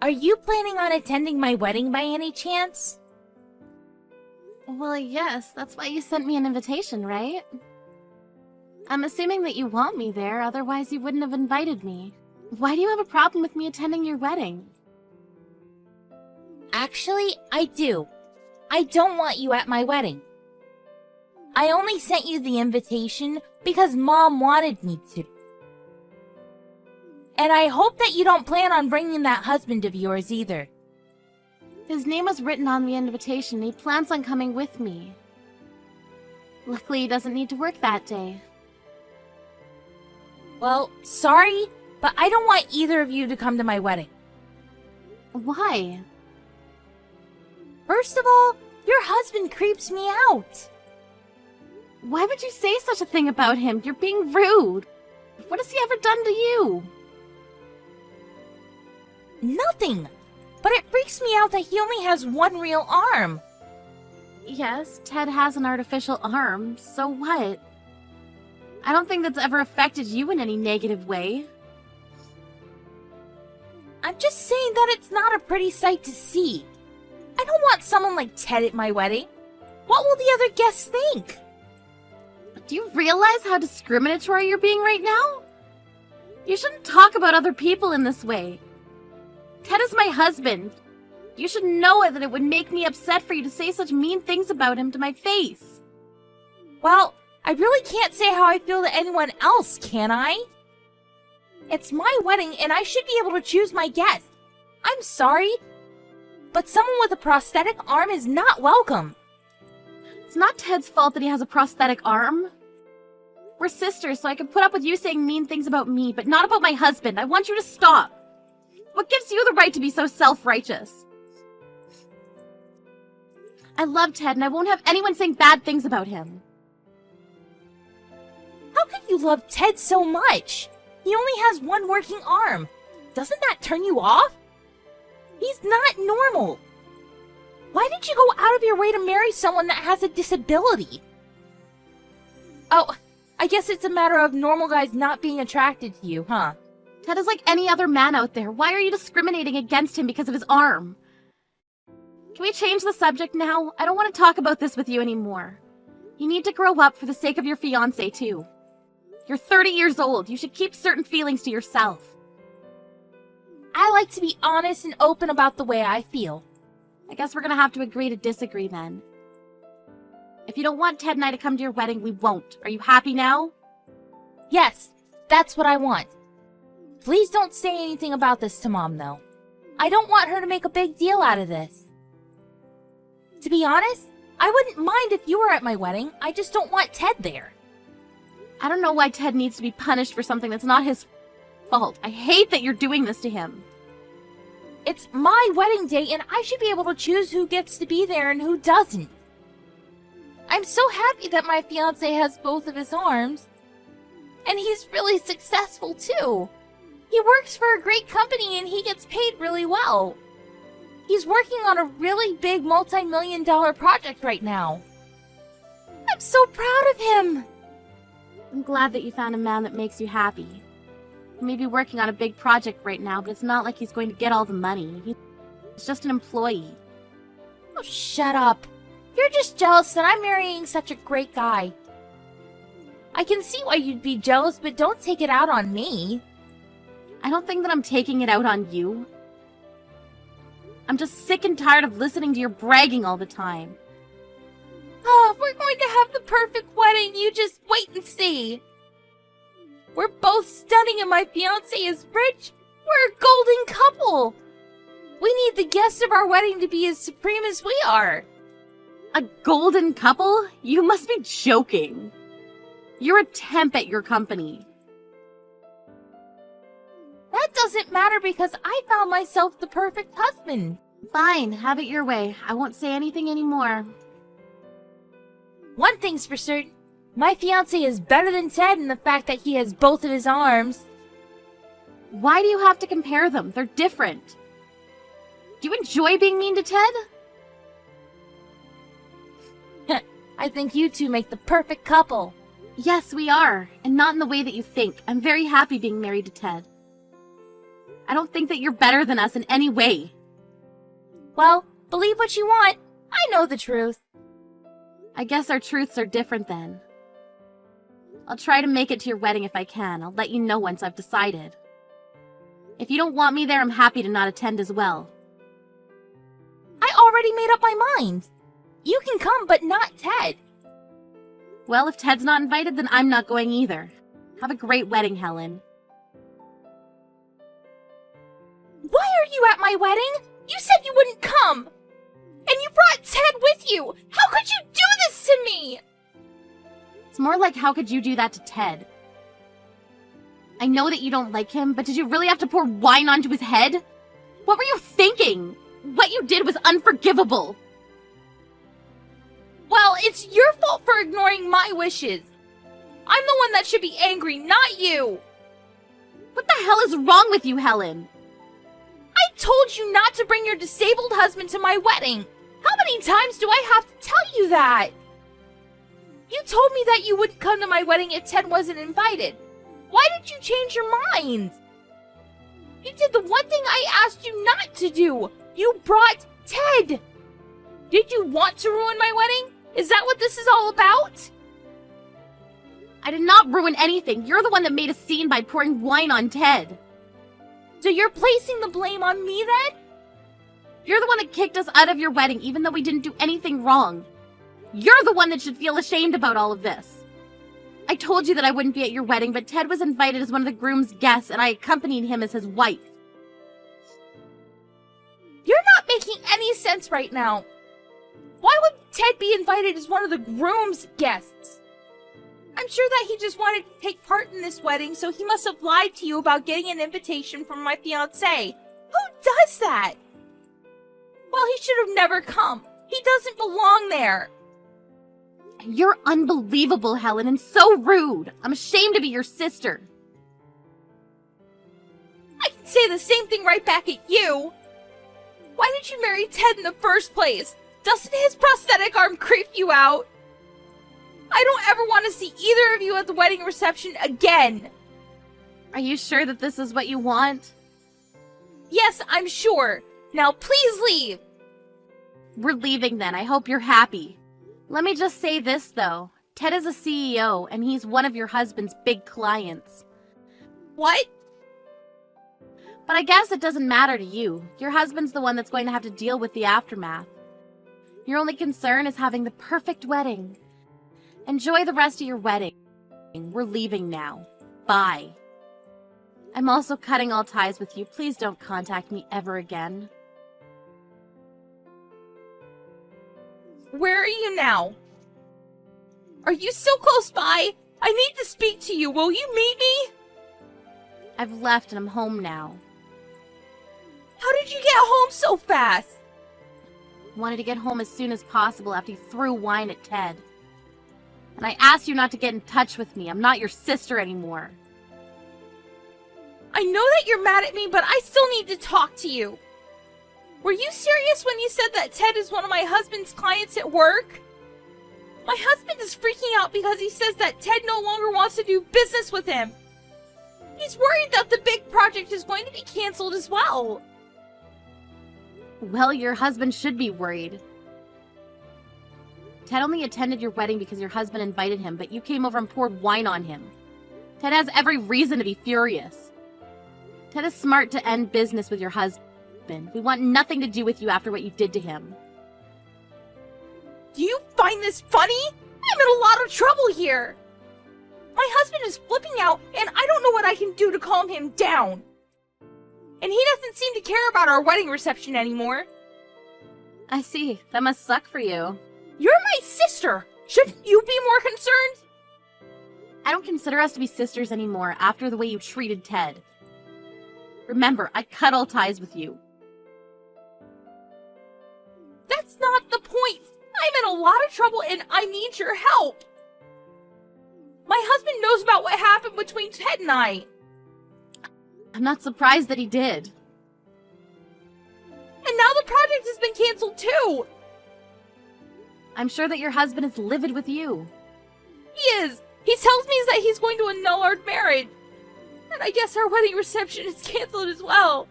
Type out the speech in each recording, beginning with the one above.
Are you planning on attending my wedding by any chance? Well, yes, that's why you sent me an invitation, right? I'm assuming that you want me there, otherwise you wouldn't have invited me. Why do you have a problem with me attending your wedding? Actually, I do. I don't want you at my wedding. I only sent you the invitation because Mom wanted me to. And I hope that you don't plan on bringing that husband of yours either. His name was written on the invitation. He plans on coming with me. Luckily, he doesn't need to work that day. Well, sorry, but I don't want either of you to come to my wedding. Why? First of all, your husband creeps me out. Why would you say such a thing about him? You're being rude. What has he ever done to you? Nothing. But it freaks me out that he only has one real arm. Yes, Ted has an artificial arm, so what? I don't think that's ever affected you in any negative way. I'm just saying that it's not a pretty sight to see. I don't want someone like Ted at my wedding. What will the other guests think? Do you realize how discriminatory you're being right now? You shouldn't talk about other people in this way. Ted is my husband. You should know that it would make me upset for you to say such mean things about him to my face. Well, I really can't say how I feel to anyone else, can I? It's my wedding and I should be able to choose my guests. I'm sorry, but someone with a prosthetic arm is not welcome. It's not Ted's fault that he has a prosthetic arm. We're sisters, so I can put up with you saying mean things about me, but not about my husband. I want you to stop. What gives you the right to be so self-righteous? I love Ted, and I won't have anyone saying bad things about him. How can you love Ted so much? He only has one working arm. Doesn't that turn you off? He's not normal. Why did you go out of your way to marry someone that has a disability? Oh, I guess it's a matter of normal guys not being attracted to you, huh? Ted is like any other man out there. Why are you discriminating against him because of his arm? Can we change the subject now? I don't want to talk about this with you anymore. You need to grow up for the sake of your fiancé, too. You're 30 years old. You should keep certain feelings to yourself. I like to be honest and open about the way I feel. I guess we're gonna have to agree to disagree then. If you don't want Ted and I to come to your wedding, we won't. Are you happy now? Yes, that's what I want. Please don't say anything about this to Mom, though. I don't want her to make a big deal out of this. To be honest, I wouldn't mind if you were at my wedding. I just don't want Ted there. I don't know why Ted needs to be punished for something that's not his fault. I hate that you're doing this to him. It's my wedding day, and I should be able to choose who gets to be there and who doesn't. I'm so happy that my fiancé has both of his arms. And he's really successful, too. He works for a great company, and he gets paid really well. He's working on a really big multi-million-dollar project right now. I'm so proud of him. I'm glad that you found a man that makes you happy. He may be working on a big project right now, but it's not like he's going to get all the money. He's just an employee. Oh, shut up. You're just jealous that I'm marrying such a great guy. I can see why you'd be jealous, but don't take it out on me. I don't think that I'm taking it out on you. I'm just sick and tired of listening to your bragging all the time. Oh, we're going to have the perfect wedding. You just wait and see. We're both stunning and my fiancé is rich. We're a golden couple. We need the guests of our wedding to be as supreme as we are. A golden couple? You must be joking. You're a temp at your company. That doesn't matter because I found myself the perfect husband. Fine, have it your way. I won't say anything anymore. One thing's for certain. My fiancé is better than Ted in the fact that he has both of his arms. Why do you have to compare them? They're different. Do you enjoy being mean to Ted? I think you two make the perfect couple. Yes, we are. And not in the way that you think. I'm very happy being married to Ted. I don't think that you're better than us in any way. Well, believe what you want. I know the truth. I guess our truths are different then. I'll try to make it to your wedding if I can. I'll let you know once I've decided. If you don't want me there, I'm happy to not attend as well. I already made up my mind. You can come, but not Ted. Well, if Ted's not invited, then I'm not going either. Have a great wedding, Helen. Why are you at my wedding? You said you wouldn't come. And you brought Ted with you. How could you do this to me? It's more like, how could you do that to Ted? I know that you don't like him, but did you really have to pour wine onto his head? What were you thinking? What you did was unforgivable. Well, it's your fault for ignoring my wishes. I'm the one that should be angry, not you. What the hell is wrong with you, Helen? I told you not to bring your disabled husband to my wedding. How many times do I have to tell you that? You told me that you wouldn't come to my wedding if Ted wasn't invited. Why did you change your mind? You did the one thing I asked you not to do. You brought Ted. Did you want to ruin my wedding? Is that what this is all about? I did not ruin anything. You're the one that made a scene by pouring wine on Ted. So you're placing the blame on me then? You're the one that kicked us out of your wedding even though we didn't do anything wrong. You're the one that should feel ashamed about all of this. I told you that I wouldn't be at your wedding, but Ted was invited as one of the groom's guests and I accompanied him as his wife. You're not making any sense right now. Why would Ted be invited as one of the groom's guests? I'm sure that he just wanted to take part in this wedding, so he must have lied to you about getting an invitation from my fiancé. Who does that? Well, he should have never come. He doesn't belong there. You're unbelievable, Helen, and so rude. I'm ashamed to be your sister. I can say the same thing right back at you. Why did you marry Ted in the first place? Doesn't his prosthetic arm creep you out? I don't ever want to see either of you at the wedding reception again. Are you sure that this is what you want? Yes, I'm sure. Now please leave. We're leaving then. I hope you're happy. Let me just say this, though. Ted is a CEO, and he's one of your husband's big clients. What? But I guess it doesn't matter to you. Your husband's the one that's going to have to deal with the aftermath. Your only concern is having the perfect wedding. Enjoy the rest of your wedding. We're leaving now. Bye. I'm also cutting all ties with you. Please don't contact me ever again. Where are you now? Are you still close by? I need to speak to you. Will you meet me? I've left and I'm home now. How did you get home so fast? Wanted to get home as soon as possible after you threw wine at Ted. And I asked you not to get in touch with me. I'm not your sister anymore. I know that you're mad at me, but I still need to talk to you. Were you serious when you said that Ted is one of my husband's clients at work? My husband is freaking out because he says that Ted no longer wants to do business with him. He's worried that the big project is going to be canceled as well. Well, your husband should be worried. Ted only attended your wedding because your husband invited him, but you came over and poured wine on him. Ted has every reason to be furious. Ted is smart to end business with your husband. We want nothing to do with you after what you did to him. Do you find this funny? I'm in a lot of trouble here. My husband is flipping out, and I don't know what I can do to calm him down. And he doesn't seem to care about our wedding reception anymore. I see. That must suck for you. You're my sister. Shouldn't you be more concerned? I don't consider us to be sisters anymore after the way you treated Ted. Remember, I cut all ties with you. That's not the point. I'm in a lot of trouble and I need your help. My husband knows about what happened between Ted and I. I'm not surprised that he did. And now the project has been canceled too. I'm sure that your husband is livid with you. He is. He tells me that he's going to annul our marriage. And I guess our wedding reception is canceled as well.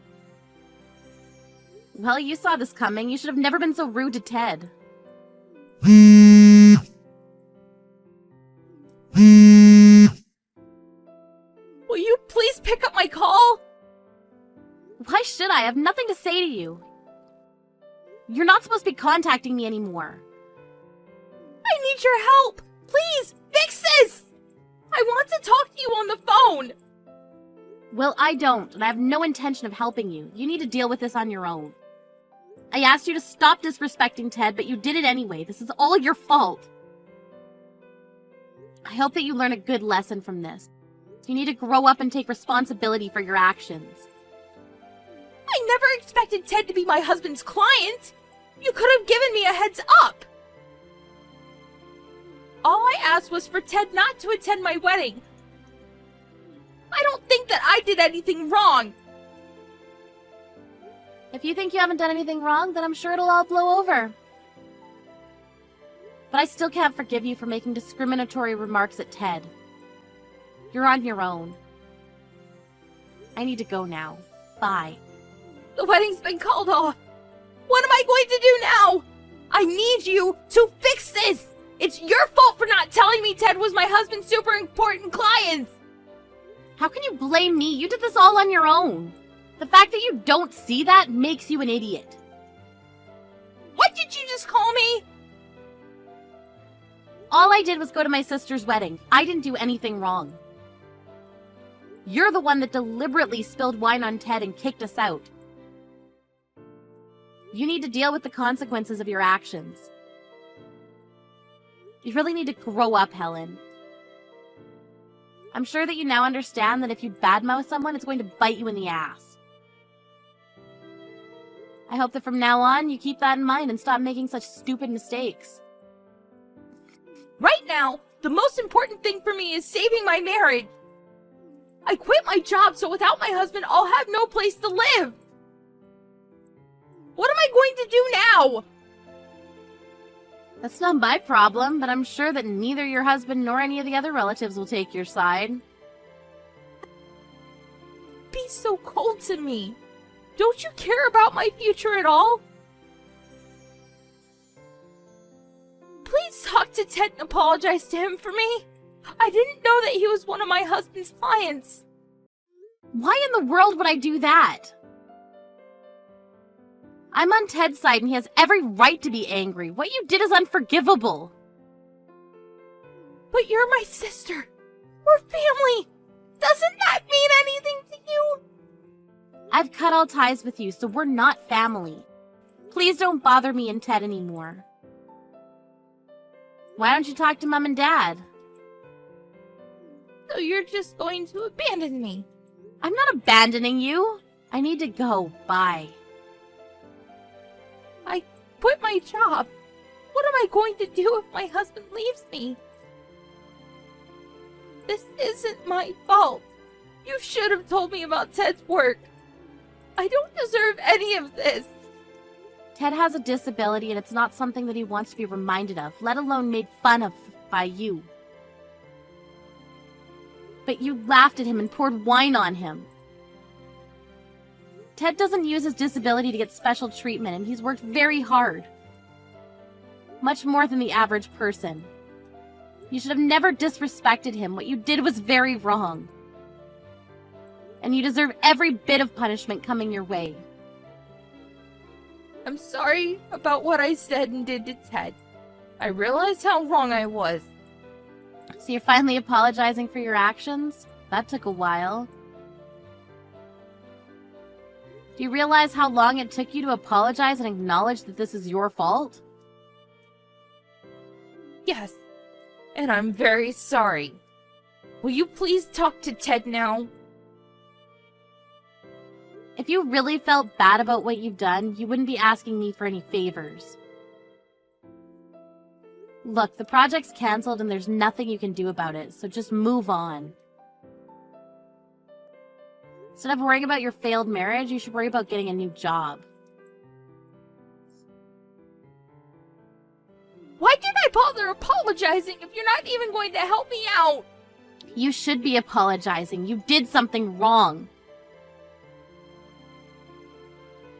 Well, you saw this coming. You should have never been so rude to Ted. Will you please pick up my call? Why should I? I have nothing to say to you. You're not supposed to be contacting me anymore. I need your help. Please, fix this. I want to talk to you on the phone. Well, I don't, and I have no intention of helping you. You need to deal with this on your own. I asked you to stop disrespecting Ted, but you did it anyway. This is all your fault. I hope that you learn a good lesson from this. You need to grow up and take responsibility for your actions. I never expected Ted to be my husband's client. You could have given me a heads up. All I asked was for Ted not to attend my wedding. I don't think that I did anything wrong. If you think you haven't done anything wrong, then I'm sure it'll all blow over. But I still can't forgive you for making discriminatory remarks at Ted. You're on your own. I need to go now. Bye. The wedding's been called off. What am I going to do now? I need you to fix this. It's your fault for not telling me Ted was my husband's super important client. How can you blame me? You did this all on your own. The fact that you don't see that makes you an idiot. What did you just call me? All I did was go to my sister's wedding. I didn't do anything wrong. You're the one that deliberately spilled wine on Ted and kicked us out. You need to deal with the consequences of your actions. You really need to grow up, Helen. I'm sure that you now understand that if you badmouth someone, it's going to bite you in the ass. I hope that from now on, you keep that in mind and stop making such stupid mistakes. Right now, the most important thing for me is saving my marriage. I quit my job, so without my husband, I'll have no place to live. What am I going to do now? That's not my problem, but I'm sure that neither your husband nor any of the other relatives will take your side. Be so cold to me. Don't you care about my future at all? Please talk to Ted and apologize to him for me. I didn't know that he was one of my husband's clients. Why in the world would I do that? I'm on Ted's side and he has every right to be angry. What you did is unforgivable. But you're my sister. We're family. Doesn't that mean anything to you? I've cut all ties with you, so we're not family. Please don't bother me and Ted anymore. Why don't you talk to Mom and Dad? So you're just going to abandon me? I'm not abandoning you. I need to go. Bye. I quit my job. What am I going to do if my husband leaves me? This isn't my fault. You should have told me about Ted's work. I don't deserve any of this. Ted has a disability and it's not something that he wants to be reminded of, let alone made fun of by you. But you laughed at him and poured wine on him. Ted doesn't use his disability to get special treatment, and he's worked very hard. Much more than the average person. You should have never disrespected him. What you did was very wrong. And you deserve every bit of punishment coming your way. I'm sorry about what I said and did to Ted. I realized how wrong I was. So you're finally apologizing for your actions? That took a while. Do you realize how long it took you to apologize and acknowledge that this is your fault? Yes, and I'm very sorry. Will you please talk to Ted now? If you really felt bad about what you've done, you wouldn't be asking me for any favors. Look, the project's canceled and there's nothing you can do about it, so just move on. Instead of worrying about your failed marriage, you should worry about getting a new job. Why did I bother apologizing if you're not even going to help me out? You should be apologizing. You did something wrong.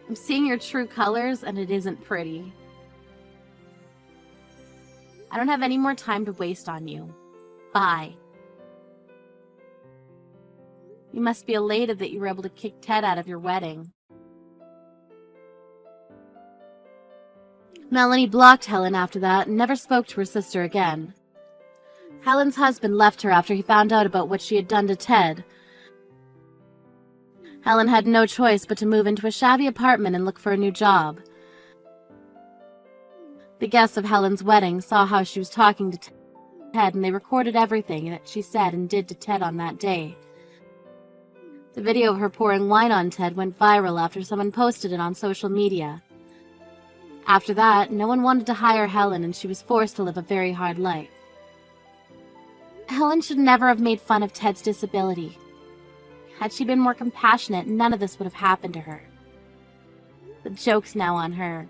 I'm seeing your true colors, and it isn't pretty. I don't have any more time to waste on you. Bye. You must be elated that you were able to kick Ted out of your wedding. Melanie blocked Helen after that and never spoke to her sister again. Helen's husband left her after he found out about what she had done to Ted. Helen had no choice but to move into a shabby apartment and look for a new job. The guests of Helen's wedding saw how she was talking to Ted, and they recorded everything that she said and did to Ted on that day. The video of her pouring wine on Ted went viral after someone posted it on social media. After that, no one wanted to hire Helen, and she was forced to live a very hard life. Helen should never have made fun of Ted's disability. Had she been more compassionate, none of this would have happened to her. The joke's now on her.